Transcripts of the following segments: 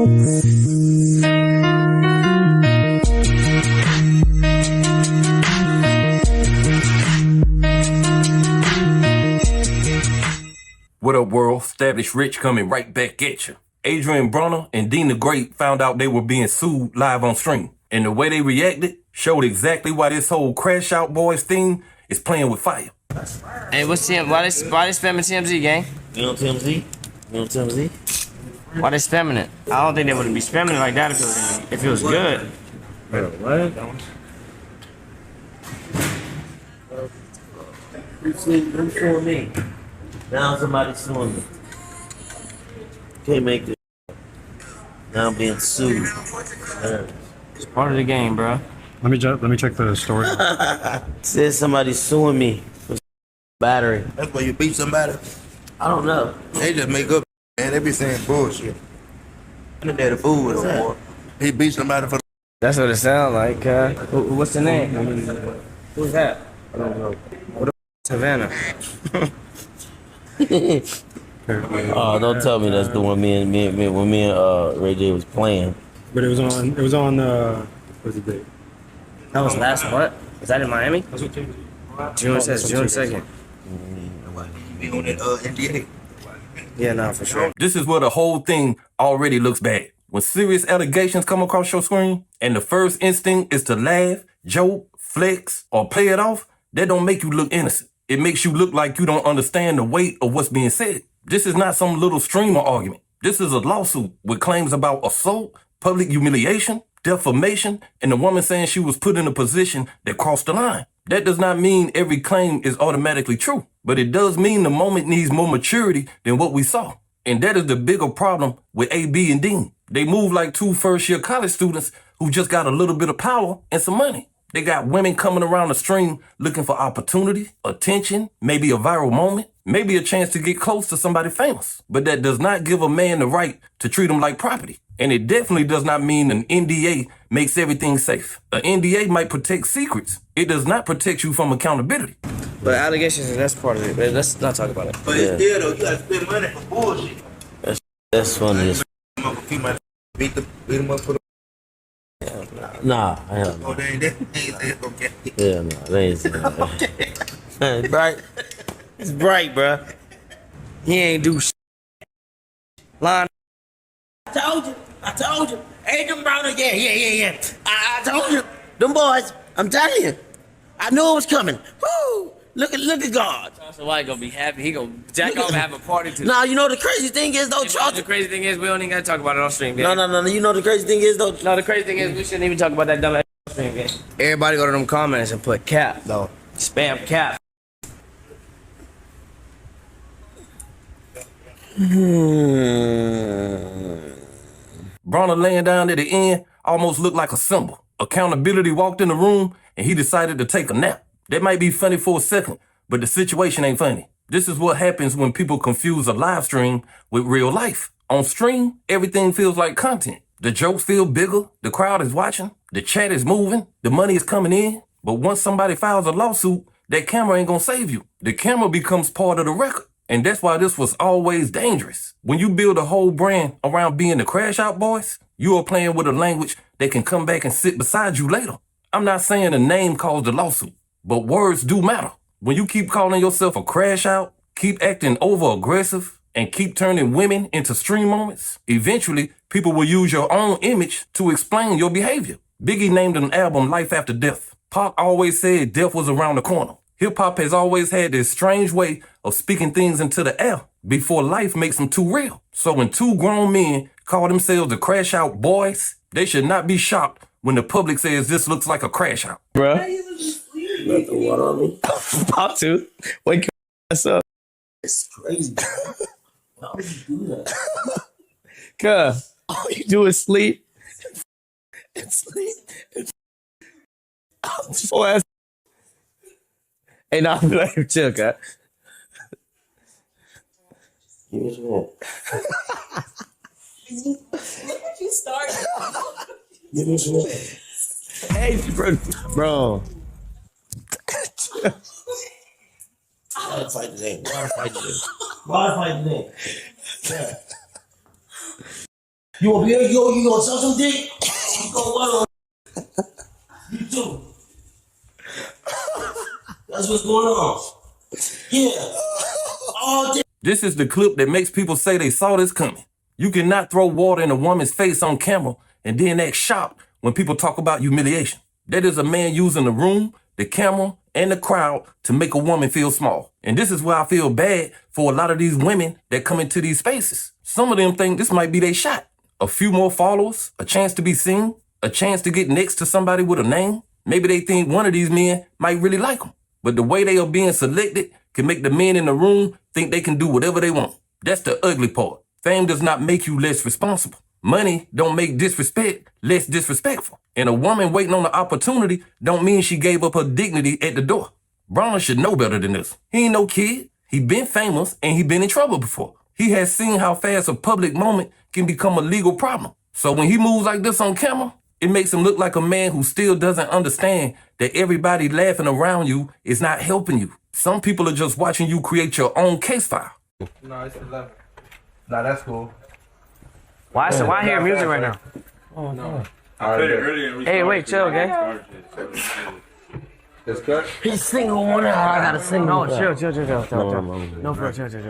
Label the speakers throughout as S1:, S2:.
S1: What up, world? Established Rich coming right back at you. Adrien Broner and Deen the Great found out they were being sued live on stream. And the way they reacted showed exactly why this whole Crash Out Boys thing is playing with fire.
S2: Hey, what's TM? Why they spamming TMZ, gang?
S3: You on TMZ? You on TMZ?
S2: Why they spamming it? I don't think they would be spamming it like that if it was good.
S3: Bro, what? Who's suing me? Now somebody's suing me. Can't make this. Now I'm being sued.
S2: It's part of the game, bro.
S4: Let me check the story.
S3: Says somebody's suing me for battery.
S5: That's why you beat somebody.
S3: I don't know.
S5: They just make up, man. They be saying bullshit. And they're the fool no more. He beat somebody for.
S2: That's what it sounds like. What's the name? Who's that?
S3: I don't know.
S2: What the Savannah?
S3: Oh, don't tell me that's the one when me and Ray J was playing.
S4: But it was on what was the date?
S2: That was last what? Was that in Miami?
S4: That's what changed.
S2: June 2nd.
S5: Be on that NDA.
S2: Yeah, no, for sure.
S1: This is where the whole thing already looks bad. When serious allegations come across your screen and the first instinct is to laugh, joke, flex, or play it off, that don't make you look innocent. It makes you look like you don't understand the weight of what's being said. This is not some little streamer argument. This is a lawsuit with claims about assault, public humiliation, defamation, and the woman saying she was put in a position that crossed the line. That does not mean every claim is automatically true, but it does mean the moment needs more maturity than what we saw. And that is the bigger problem with AB and Deen. They move like two first-year college students who just got a little bit of power and some money. They got women coming around the stream looking for opportunity, attention, maybe a viral moment, maybe a chance to get close to somebody famous. But that does not give a man the right to treat him like property. And it definitely does not mean an NDA makes everything safe. An NDA might protect secrets. It does not protect you from accountability.
S2: But allegations, that's part of it. But let's not talk about it.
S5: But it's still though, you gotta spend money for bullshit.
S3: That's funny.
S5: Beat them up for the.
S3: Nah, hell no.
S5: Oh, they ain't okay.
S3: Yeah, no, they ain't saying that. It's bright. It's bright, bro.
S2: He ain't do shit. Line.
S6: I told you. Adrien Broner, yeah. I told you. Them boys, I'm telling you. I knew it was coming. Woo! Look at God.
S2: So White gonna be happy. He gonna jack off and have a party too.
S6: Now, you know the crazy thing is, though,
S2: The crazy thing is, we don't even gotta talk about it on stream, gang.
S6: No. You know the crazy thing is, though.
S2: No, the crazy thing is, we shouldn't even talk about that dumb ass stream, gang. Everybody go to them comments and put cap, though. Spam cap.
S1: Broner laying down at the end almost looked like a symbol. Accountability walked in the room and he decided to take a nap. That might be funny for a second, but the situation ain't funny. This is what happens when people confuse a live stream with real life. On stream, everything feels like content. The jokes feel bigger, the crowd is watching, the chat is moving, the money is coming in. But once somebody files a lawsuit, that camera ain't gonna save you. The camera becomes part of the record. And that's why this was always dangerous. When you build a whole brand around being the Crash Out Boys, you are playing with a language that can come back and sit beside you later. I'm not saying a name caused the lawsuit, but words do matter. When you keep calling yourself a crash out, keep acting over-aggressive, and keep turning women into stream moments, eventually people will use your own image to explain your behavior. Biggie named an album Life After Death. Pac always said death was around the corner. Hip-hop has always had this strange way of speaking things into the air before life makes them too real. So when two grown men call themselves the Crash Out Boys, they should not be shocked when the public says this looks like a crash out.
S2: Bruh.
S3: Let the water on me.
S2: Pop to. Wake your ass up.
S3: It's crazy. Why would you do that?
S2: Cuz, all you do is sleep. And sleep. Poor ass. Hey, nah, I'm like, chill, cuz.
S3: Give me some more.
S7: Look what you started.
S3: Give me some more.
S2: Hey, bro.
S3: Water fight today. Water fight today. Water fight today. Yeah.
S6: You want to be you gonna suck some dick? You go what on? You too. That's what's going on. Yeah. All day.
S1: This is the clip that makes people say they saw this coming. You cannot throw water in a woman's face on camera and then act shocked when people talk about humiliation. That is a man using the room, the camera, and the crowd to make a woman feel small. And this is where I feel bad for a lot of these women that come into these spaces. Some of them think this might be their shot. A few more followers, a chance to be seen, a chance to get next to somebody with a name. Maybe they think one of these men might really like them. But the way they are being selected can make the men in the room think they can do whatever they want. That's the ugly part. Fame does not make you less responsible. Money don't make disrespect less disrespectful. And a woman waiting on the opportunity don't mean she gave up her dignity at the door. Broner should know better than this. He ain't no kid. He been famous and he been in trouble before. He has seen how fast a public moment can become a legal problem. So when he moves like this on camera, it makes him look like a man who still doesn't understand that everybody laughing around you is not helping you. Some people are just watching you create your own case file.
S8: No, it's 11. Nah, that's cool.
S2: Why I hear music right now?
S8: Oh, no. I played it earlier.
S2: Hey, wait, chill, okay?
S8: It's good?
S6: He's single one out. I gotta sing.
S2: No, chill. No, for chill.
S9: Yo,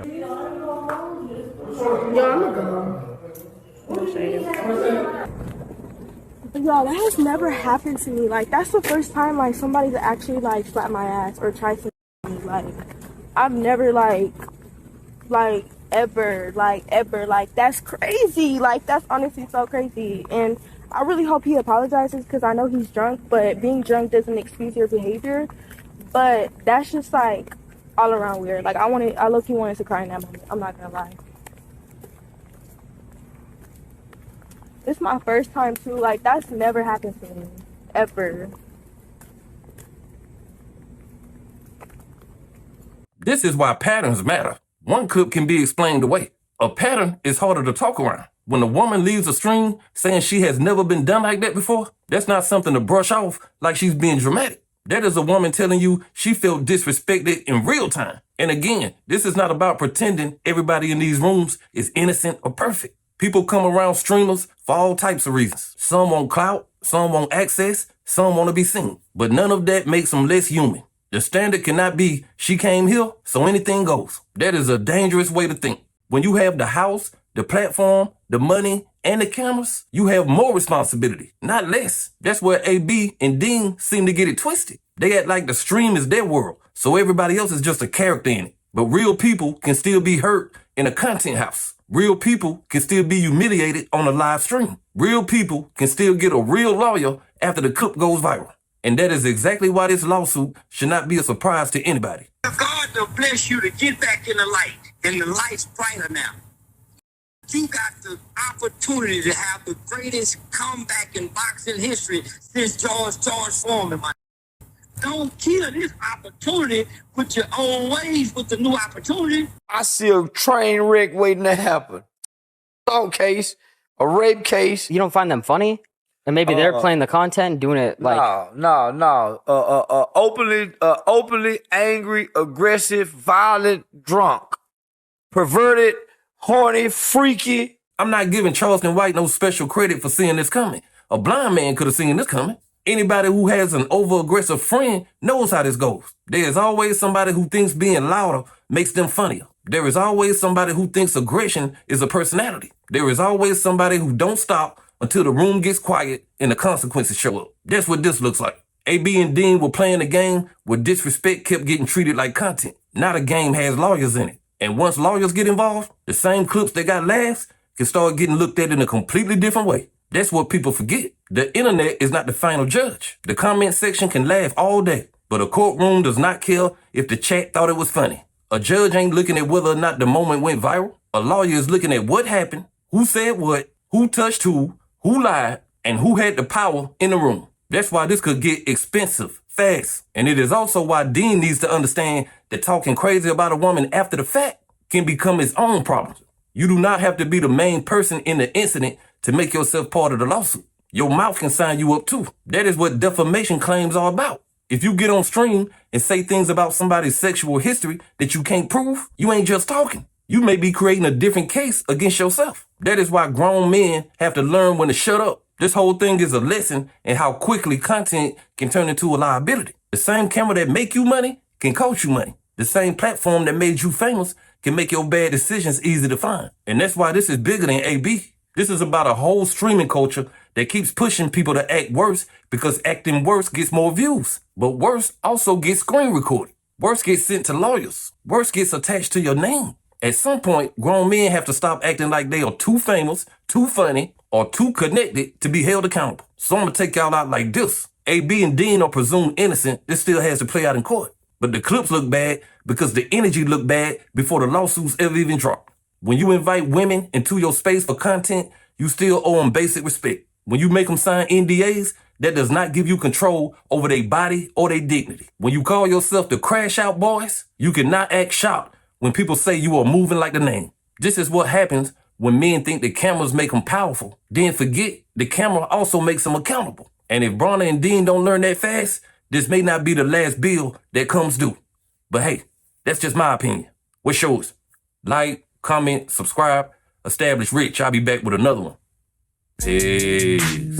S9: I'm gonna go. Yo, that has never happened to me. Like, that's the first time, like, somebody's actually, like, slapped my ass or tried to me. Like, I've never, ever. Like, that's crazy. Like, that's honestly so crazy. And I really hope he apologizes because I know he's drunk, but being drunk doesn't excuse your behavior. But that's just, like, all around weird. Like, I low-key wanted to cry in that moment. I'm not gonna lie. This is my first time too. Like, that's never happened to me, ever.
S1: This is why patterns matter. One clip can be explained away. A pattern is harder to talk around. When a woman leaves a stream saying she has never been done like that before, that's not something to brush off like she's being dramatic. That is a woman telling you she felt disrespected in real time. And again, this is not about pretending everybody in these rooms is innocent or perfect. People come around streamers for all types of reasons. Some want clout, some want access, some want to be seen. But none of that makes them less human. The standard cannot be, she came here, so anything goes. That is a dangerous way to think. When you have the house, the platform, the money, and the cameras, you have more responsibility, not less. That's where AB and Deen seem to get it twisted. They act like the stream is their world, so everybody else is just a character in it. But real people can still be hurt in a content house. Real people can still be humiliated on a live stream. Real people can still get a real lawyer after the clip goes viral. And that is exactly why this lawsuit should not be a surprise to anybody.
S6: God to bless you to get back in the light, and the light's brighter now. You got the opportunity to have the greatest comeback in boxing history since George Foreman. Don't kill this opportunity with your own ways with the new opportunity.
S10: I see a train wreck waiting to happen. Assault case, a rape case.
S2: You don't find them funny? And maybe they're playing the content and doing it like...
S10: No. Openly angry, aggressive, violent, drunk, perverted, horny, freaky.
S1: I'm not giving Charleston White no special credit for seeing this coming. A blind man could have seen this coming. Anybody who has an over-aggressive friend knows how this goes. There is always somebody who thinks being louder makes them funnier. There is always somebody who thinks aggression is a personality. There is always somebody who don't stop until the room gets quiet and the consequences show up. That's what this looks like. AB and Deen were playing a game where disrespect kept getting treated like content. Now the game has lawyers in it. And once lawyers get involved, the same clips that got laughs can start getting looked at in a completely different way. That's what people forget. The internet is not the final judge. The comment section can laugh all day, but a courtroom does not care if the chat thought it was funny. A judge ain't looking at whether or not the moment went viral. A lawyer is looking at what happened, who said what, who touched who lied, and who had the power in the room. That's why this could get expensive fast. And it is also why Deen needs to understand that talking crazy about a woman after the fact can become its own problem. You do not have to be the main person in the incident to make yourself part of the lawsuit. Your mouth can sign you up too. That is what defamation claims are about. If you get on stream and say things about somebody's sexual history that you can't prove, you ain't just talking. you may be creating a different case against yourself. That is why grown men have to learn when to shut up. This whole thing is a lesson in how quickly content can turn into a liability. The same camera that make you money can cost you money. The same platform that made you famous can make your bad decisions easy to find. And that's why this is bigger than AB. This is about a whole streaming culture that keeps pushing people to act worse because acting worse gets more views. But worse also gets screen recorded. Worse gets sent to lawyers. Worse gets attached to your name. At some point, grown men have to stop acting like they are too famous, too funny, or too connected to be held accountable. So I'm gonna take y'all out like this. AB and Dean are presumed innocent. This still has to play out in court. But the clips look bad because the energy looked bad before the lawsuits ever even dropped. When you invite women into your space for content, you still owe them basic respect. When you make them sign NDAs, that does not give you control over their body or their dignity. When you call yourself the Crash Out Boys, you cannot act shocked when people say you are moving like the name. This is what happens when men think the cameras make them powerful, then forget the camera also makes them accountable. And if Broner and Dean don't learn that fast, this may not be the last bill that comes due. But hey, that's just my opinion. What's yours? Like, comment, subscribe, establish R.I.C.H. I'll be back with another one. Peace.